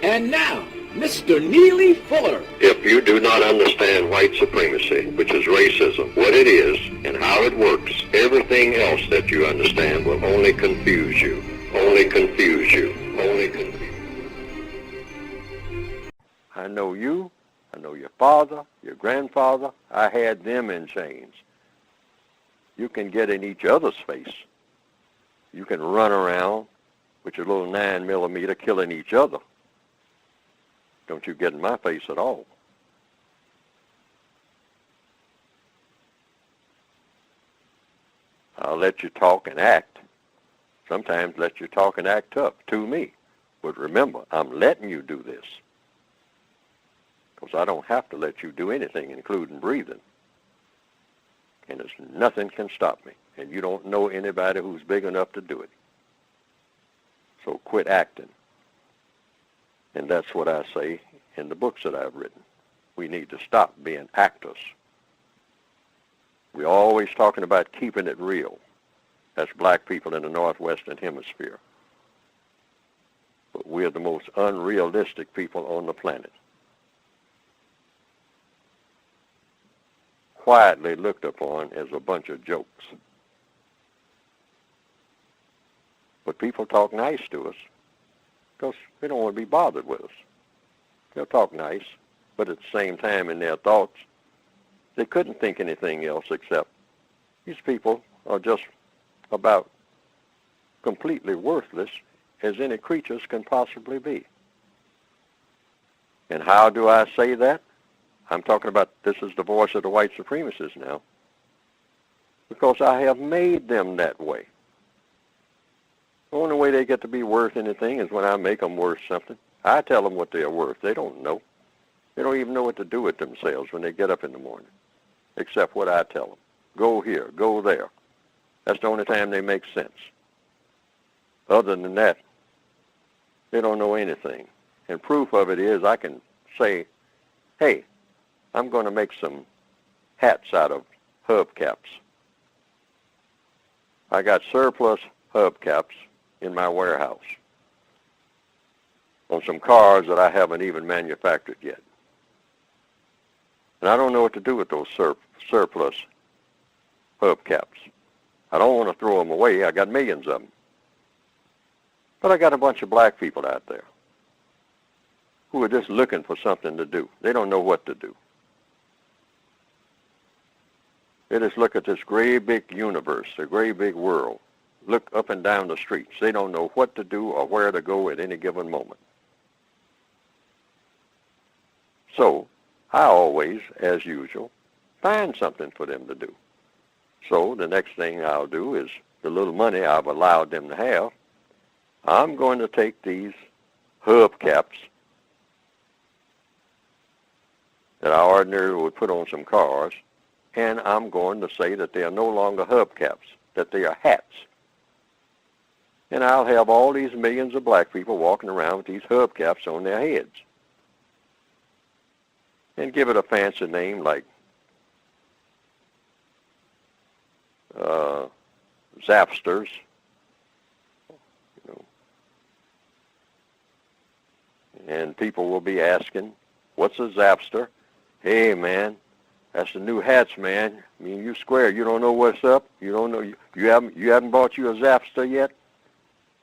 And now, Mr. Neely Fuller. If you do not understand white supremacy, which is racism, what it is and how it works, everything else that you understand will only confuse you. Only confuse you. Only confuse you. I know you. I know your father, your grandfather. I had them in chains. You can get in each other's face. You can run around with your little 9mm killing each other. Don't you get in my face at all. I'll let you talk and act. Sometimes let you talk and act tough to me. But remember, I'm letting you do this. Because I don't have to let you do anything, including breathing. And there's nothing can stop me. And you don't know anybody who's big enough to do it. So quit acting. And that's what I say in the books that I've written. We need to stop being actors. We're always talking about keeping it real. That's black people in the Northwestern Hemisphere. But we're the most unrealistic people on the planet. Quietly looked upon as a bunch of jokes. But people talk nice to us because they don't want to be bothered with us. They'll talk nice, but at the same time in their thoughts, they couldn't think anything else except these people are just about completely worthless as any creatures can possibly be. And how do I say that? I'm talking about this is the voice of the white supremacists now. Because I have made them that way. The only way they get to be worth anything is when I make them worth something. I tell them what they're worth. They don't know. They don't even know what to do with themselves when they get up in the morning, except what I tell them. Go here, go there. That's the only time they make sense. Other than that, they don't know anything. And proof of it is I can say, hey, I'm going to make some hats out of hubcaps. I got surplus hubcaps in my warehouse on some cars that I haven't even manufactured yet. And I don't know what to do with those surplus hubcaps. I don't want to throw them away. I got millions of them. But I got a bunch of black people out there who are just looking for something to do. They don't know what to do. They just look at this great big universe, the great big world, look up and down the streets. They don't know what to do or where to go at any given moment. So I always, as usual, find something for them to do. So the next thing I'll do is the little money I've allowed them to have, I'm going to take these hubcaps that I ordinarily would put on some cars, and I'm going to say that they are no longer hubcaps, that they are hats. And I'll have all these millions of black people walking around with these hubcaps on their heads. And give it a fancy name like Zapsters. You know. And people will be asking, what's a Zapster? Hey, man, that's the new hats, man. I mean, you square. You don't know what's up. You don't know. You haven't bought you a Zapster yet.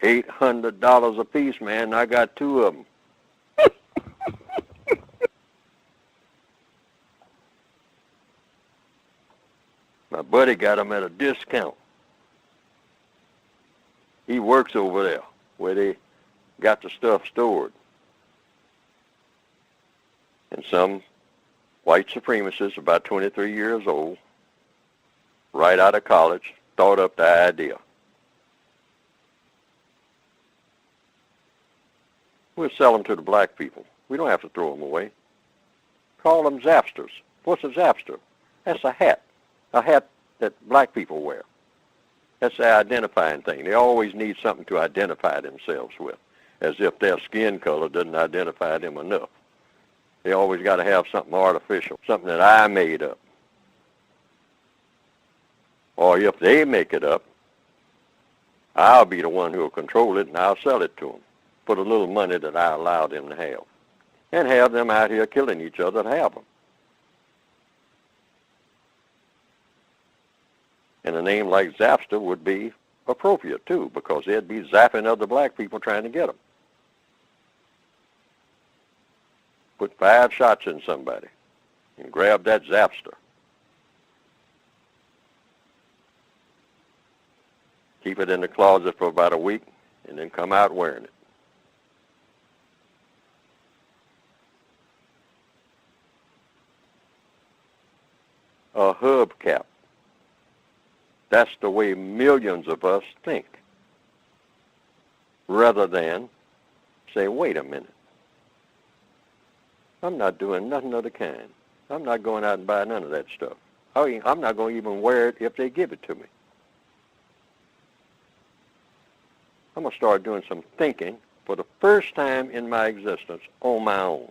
$800 a piece, man. I got two of them. My buddy got them at a discount. He works over there where they got the stuff stored. And some white supremacist, about 23 years old, right out of college, thought up the idea. We'll sell them to the black people. We don't have to throw them away. Call them Zapsters. What's a Zapster? That's a hat that black people wear. That's the identifying thing. They always need something to identify themselves with, as if their skin color doesn't identify them enough. They always got to have something artificial, something that I made up. Or if they make it up, I'll be the one who will control it and I'll sell it to them. for the little money that I allow them to have, and have them out here killing each other to have them. And a name like Zapster would be appropriate, too, because they'd be zapping other black people trying to get them. Put 5 shots in somebody and grab that Zapster. Keep it in the closet for about a week and then come out wearing it. A hubcap. That's the way millions of us think, rather than say, wait a minute. I'm not doing nothing of the kind. I'm not going out and buying none of that stuff. I'm not going to even wear it if they give it to me. I'm going to start doing some thinking for the first time in my existence on my own.